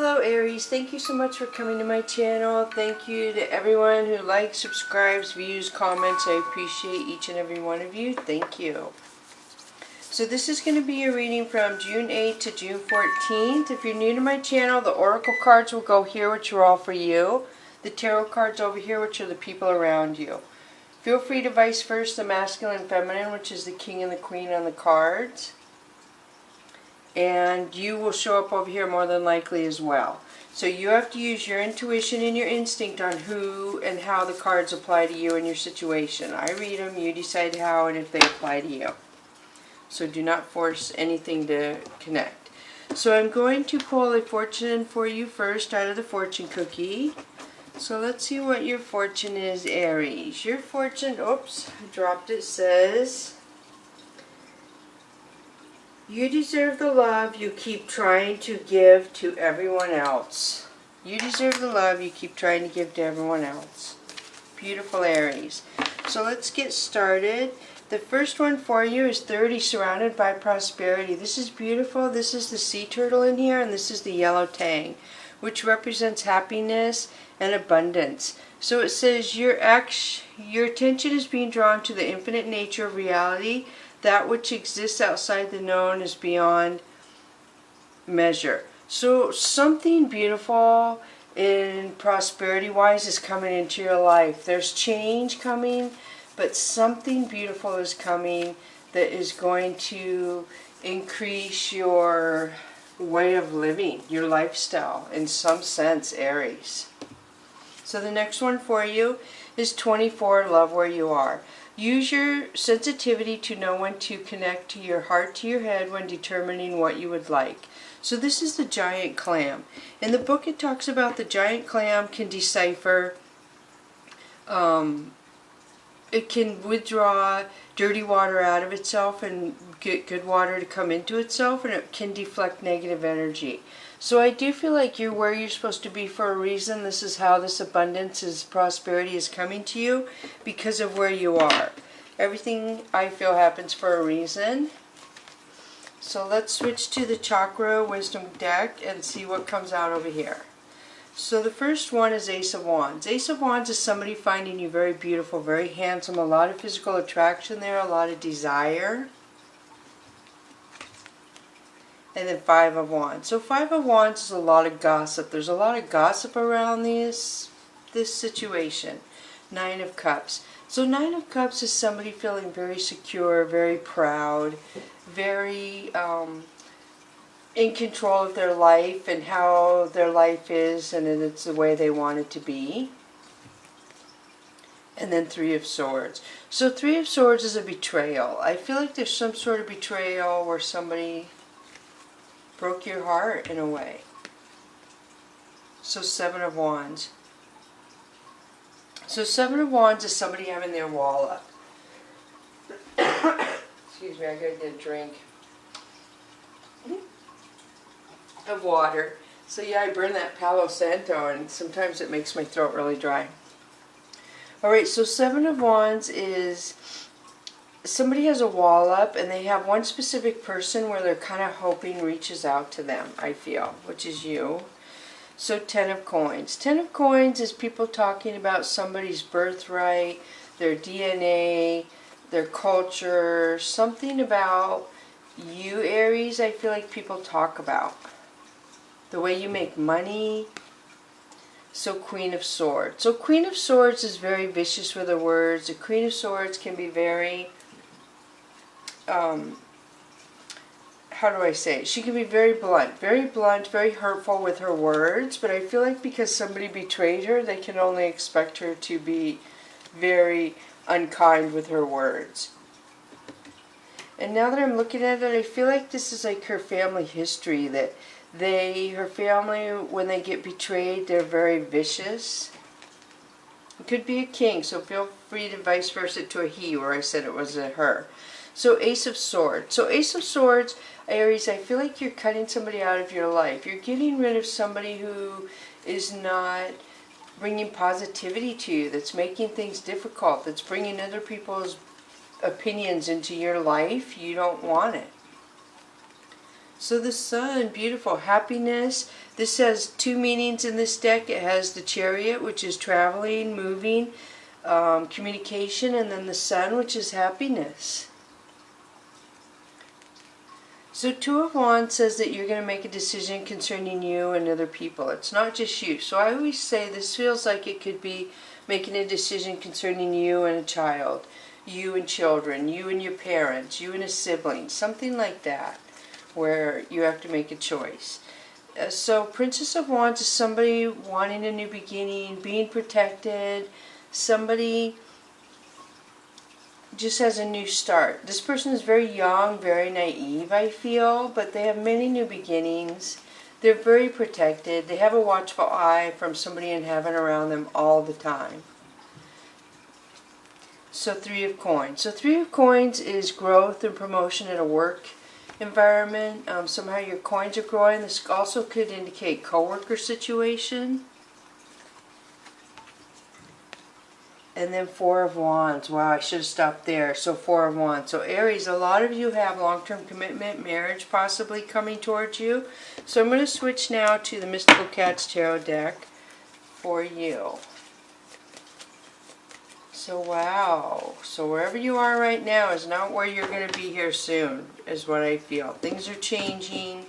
Hello Aries, thank you so much for coming to my channel. Thank you to everyone who likes, subscribes, views, comments. I appreciate each and every one of you. Thank you. So this is going to be a reading from June 8th to June 14th. If you're new to my channel, the Oracle cards will go here, which are all for you. The Tarot cards over here, which are the people around you. Feel free to vice versa, the masculine and feminine, which is the king and the queen on the cards. And you will show up over here more than likely as well. So you have to use your intuition and your instinct on who and how the cards apply to you and your situation. I read them, you decide how and if they apply to you. So do not force anything to connect. So I'm going to pull a fortune for you first out of the fortune cookie. So let's see what your fortune is, Aries. Your fortune, oops, I dropped it, says, you deserve the love you keep trying to give to everyone else. You deserve the love you keep trying to give to everyone else. Beautiful Aries. So let's get started. The first one for you is 30, surrounded by prosperity. This is beautiful. This is the sea turtle in here, and this is the yellow tang, which represents happiness and abundance. So it says your attention is being drawn to the infinite nature of reality. That which exists outside the known is beyond measure. So something beautiful in prosperity-wise is coming into your life. There's change coming, but something beautiful is coming that is going to increase your way of living, your lifestyle, in some sense, Aries. So the next one for you is 24, love where you are. Use your sensitivity to know when to connect to your heart to your head when determining what you would like. So this is the giant clam. In the book it talks about the giant clam can decipher, it can withdraw dirty water out of itself and get good water to come into itself, and it can deflect negative energy. So I do feel like you're where you're supposed to be for a reason. This is how this abundance, this prosperity is coming to you, because of where you are. Everything I feel happens for a reason. So let's switch to the Chakra Wisdom deck and see what comes out over here. So the first one is Ace of Wands. Ace of Wands is somebody finding you very beautiful, very handsome, a lot of physical attraction there, a lot of desire. And then Five of Wands. So Five of Wands is a lot of gossip. There's a lot of gossip around this situation. Nine of Cups. So Nine of Cups is somebody feeling very secure, very proud, very in control of their life and how their life is, and it's the way they want it to be. And then Three of Swords. So Three of Swords is a betrayal. I feel like there's some sort of betrayal where somebody broke your heart in a way. So Seven of Wands. So Seven of Wands is somebody having their wall up. Excuse me, I gotta get a drink of water. So yeah, I burn that Palo Santo and sometimes it makes my throat really dry. Alright, so Seven of Wands is somebody has a wall up and they have one specific person where they're kind of hoping reaches out to them, I feel, which is you. So Ten of Coins. Ten of Coins is people talking about somebody's birthright, their DNA, their culture, something about you, Aries, I feel like people talk about. The way you make money. So Queen of Swords. So Queen of Swords is very vicious with her words. The Queen of Swords can be very how do I say it? She can be very blunt, very hurtful with her words, but I feel like because somebody betrayed her, they can only expect her to be very unkind with her words. And now that I'm looking at it, I feel like this is like her family history, that her family, when they get betrayed, they're very vicious. It could be a king, so feel free to vice versa to a he, where I said it was a her. So Ace of Swords. So Ace of Swords, Aries, I feel like you're cutting somebody out of your life. You're getting rid of somebody who is not bringing positivity to you, that's making things difficult, that's bringing other people's opinions into your life. You don't want it. So the Sun, beautiful, happiness. This has two meanings in this deck. It has the Chariot, which is traveling, moving, communication, and then the Sun, which is happiness. So Two of Wands says that you're going to make a decision concerning you and other people. It's not just you. So I always say this feels like it could be making a decision concerning you and a child, you and children, you and your parents, you and a sibling, something like that, where you have to make a choice. So Princess of Wands is somebody wanting a new beginning, being protected, somebody just has a new start. This person is very young, very naive, I feel, but they have many new beginnings. They're very protected. They have a watchful eye from somebody in heaven around them all the time. So Three of Coins. So Three of Coins is growth and promotion at a work environment. Somehow your coins are growing. This also could indicate co-worker situation. And then Four of Wands. Wow, I should have stopped there. So Four of Wands. So Aries, a lot of you have long-term commitment, marriage possibly coming towards you. So I'm going to switch now to the Mystical Cats Tarot deck for you. So wow. So wherever you are right now is not where you're going to be here soon, is what I feel. Things are changing.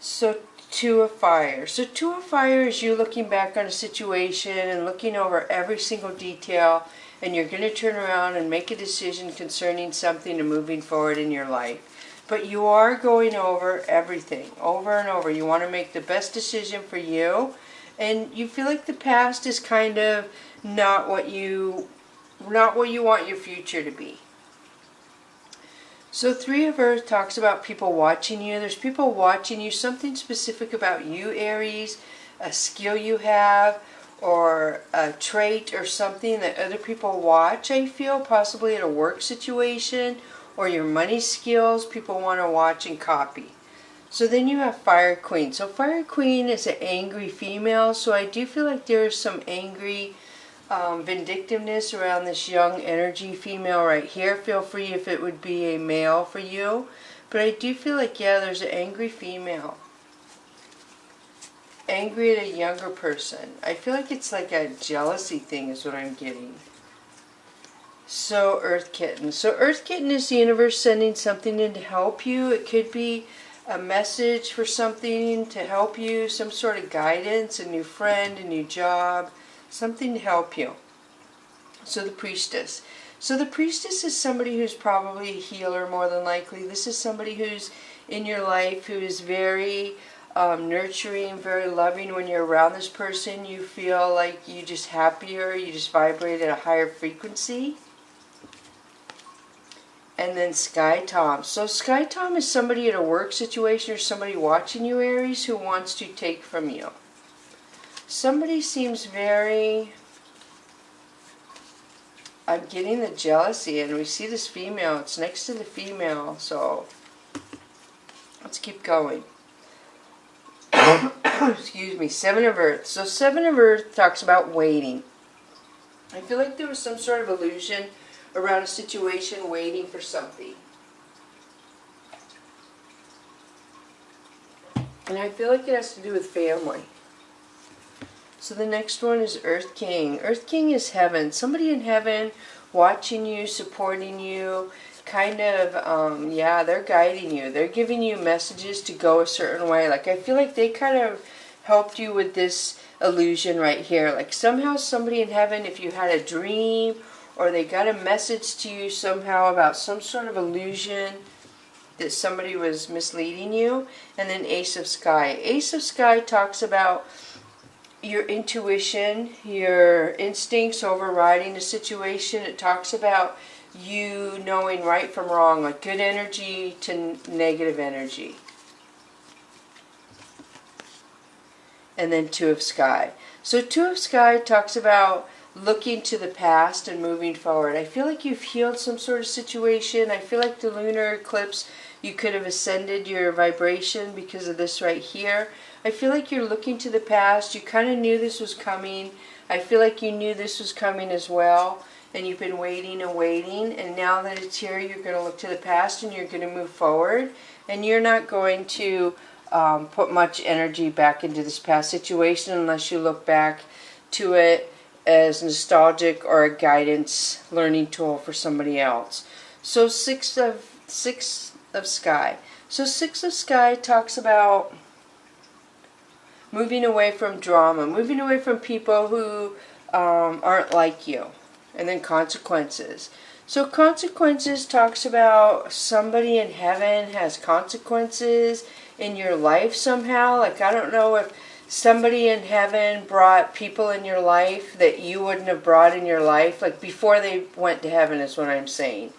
So Two of Fire. So Two of Fire is you looking back on a situation and looking over every single detail, and you're going to turn around and make a decision concerning something and moving forward in your life. But you are going over everything, over and over. You want to make the best decision for you, and you feel like the past is kind of not what you want your future to be. So Three of Earth talks about people watching you. There's people watching you, something specific about you, Aries, a skill you have, or a trait or something that other people watch, I feel, possibly in a work situation, or your money skills, people want to watch and copy. So then you have Fire Queen. So Fire Queen is an angry female, so I do feel like there's some angry vindictiveness around this young energy female right here. Feel free if it would be a male for you. But I do feel like, yeah, there's an angry female. Angry at a younger person. I feel like it's like a jealousy thing is what I'm getting. So Earth Kitten. So Earth Kitten is the universe sending something in to help you. It could be a message for something to help you, some sort of guidance, a new friend, a new job, something to help you. So the Priestess. So the Priestess is somebody who's probably a healer more than likely. This is somebody who's in your life who is very nurturing, very loving. When you're around this person, you feel like you're just happier, you just vibrate at a higher frequency. And then Sky Tom. So Sky Tom is somebody in a work situation or somebody watching you, Aries, who wants to take from you. Somebody seems very... I'm getting the jealousy, and we see this female. It's next to the female, so let's keep going. Excuse me. Seven of Earth. So Seven of Earth talks about waiting. I feel like there was some sort of illusion around a situation, waiting for something. And I feel like it has to do with family. So the next one is Earth King. Earth King is heaven. Somebody in heaven watching you, supporting you, kind of, yeah, they're guiding you. They're giving you messages to go a certain way. Like, I feel like they kind of helped you with this illusion right here. Like, somehow somebody in heaven, if you had a dream, or they got a message to you somehow about some sort of illusion that somebody was misleading you. And then Ace of Sky. Ace of Sky talks about your intuition, your instincts overriding the situation. It talks about you knowing right from wrong, like good energy to negative energy. And then Two of Sky. So Two of Sky talks about looking to the past and moving forward. I feel like you've healed some sort of situation. I feel like the lunar eclipse, you could have ascended your vibration because of this right here. I feel like you're looking to the past. You kind of knew this was coming. I feel like you knew this was coming as well. and you've been waiting and waiting, and now that it's here, you're going to look to the past and you're going to move forward, and you're not going to put much energy back into this past situation unless you look back to it as nostalgic or a guidance learning tool for somebody else. So six of sky. So Six of Sky talks about moving away from drama, moving away from people who aren't like you, and then consequences. So consequences talks about somebody in heaven has consequences in your life somehow. Like, I don't know if somebody in heaven brought people in your life that you wouldn't have brought in your life, like before they went to heaven is what I'm saying.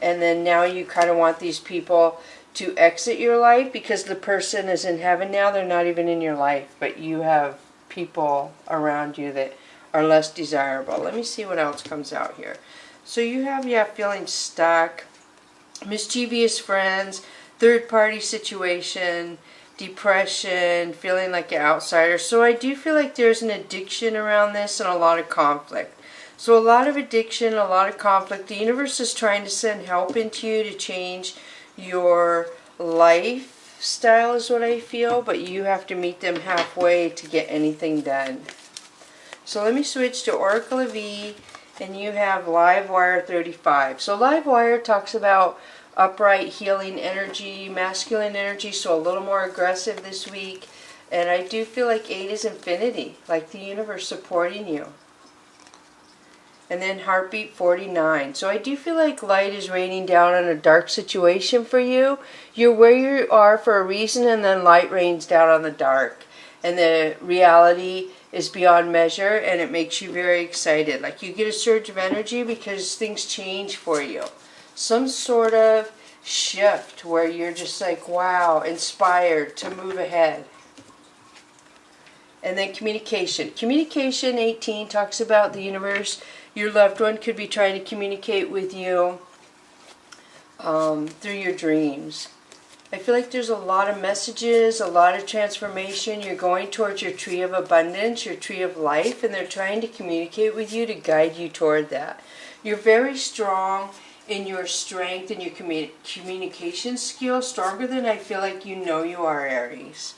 And then now you kind of want these people to exit your life because the person is in heaven now. They're not even in your life, but you have people around you that are less desirable. Let me see what else comes out here. So you have, feeling stuck, mischievous friends, third-party situation, depression, feeling like an outsider. So I do feel like there's an addiction around this and a lot of conflict. So a lot of addiction, a lot of conflict. The universe is trying to send help into you to change your lifestyle is what I feel, but you have to meet them halfway to get anything done. So let me switch to Oracle of E, and you have Live Wire 35. So Live Wire talks about upright healing energy, masculine energy, so a little more aggressive this week. And I do feel like 8 is infinity, like the universe supporting you. And then Heartbeat 49. So I do feel like light is raining down on a dark situation for you. You're where you are for a reason, and then light rains down on the dark. And the reality is beyond measure, and it makes you very excited. Like, you get a surge of energy because things change for you. Some sort of shift where you're just like, wow, inspired to move ahead. And then communication. Communication 18 talks about the universe. Your loved one could be trying to communicate with you through your dreams. I feel like there's a lot of messages, a lot of transformation. You're going towards your tree of abundance, your tree of life, and they're trying to communicate with you to guide you toward that. You're very strong in your strength and your communication skills, stronger than I feel like you know you are, Aries.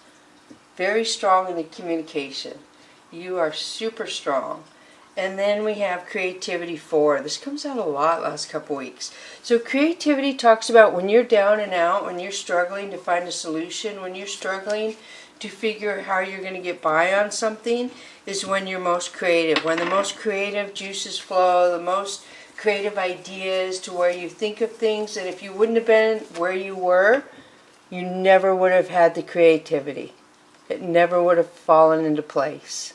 Very strong in the communication. You are super strong. And then we have Creativity 4. This comes out a lot last couple weeks. So creativity talks about when you're down and out, when you're struggling to find a solution, when you're struggling to figure how you're going to get by on something, is when you're most creative. When the most creative juices flow, the most creative ideas to where you think of things that if you wouldn't have been where you were, you never would have had the creativity. It never would have fallen into place.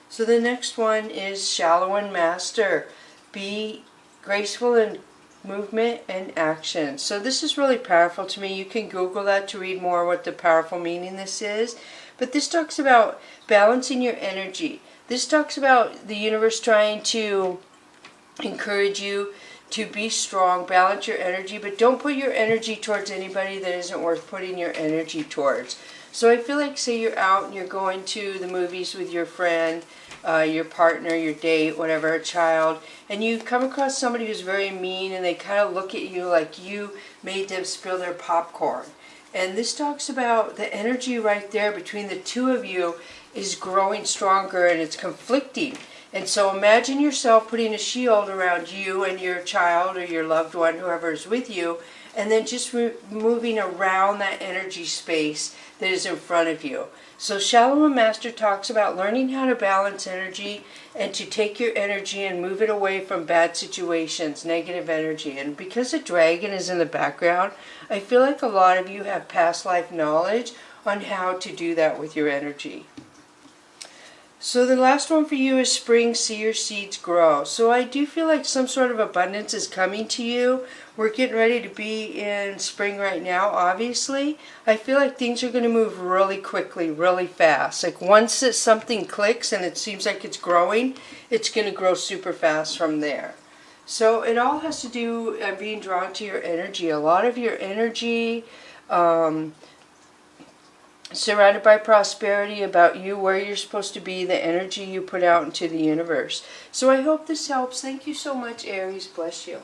So the next one is Shallow and Master. Be graceful in movement and action. So this is really powerful to me. You can Google that to read more what the powerful meaning this is. But this talks about balancing your energy. This talks about the universe trying to encourage you to be strong, balance your energy, but don't put your energy towards anybody that isn't worth putting your energy towards. So I feel like, say you're out and you're going to the movies with your friend, your partner, your date, whatever, a child, and you come across somebody who's very mean and they kind of look at you like you made them spill their popcorn. And this talks about the energy right there between the two of you is growing stronger and it's conflicting. And so imagine yourself putting a shield around you and your child or your loved one, whoever is with you, and then just moving around that energy space that is in front of you. So Shallow and Master talks about learning how to balance energy and to take your energy and move it away from bad situations, negative energy. And because the dragon is in the background, I feel like a lot of you have past life knowledge on how to do that with your energy. So the last one for you is Spring, See Your Seeds Grow. So I do feel like some sort of abundance is coming to you. We're getting ready to be in spring right now, obviously. I feel like things are going to move really quickly, really fast. Like once something clicks and it seems like it's growing, it's going to grow super fast from there. So it all has to do with being drawn to your energy. A lot of your energy Surrounded by prosperity, about you, where you're supposed to be, the energy you put out into the universe. So I hope this helps. Thank you so much, Aries. Bless you.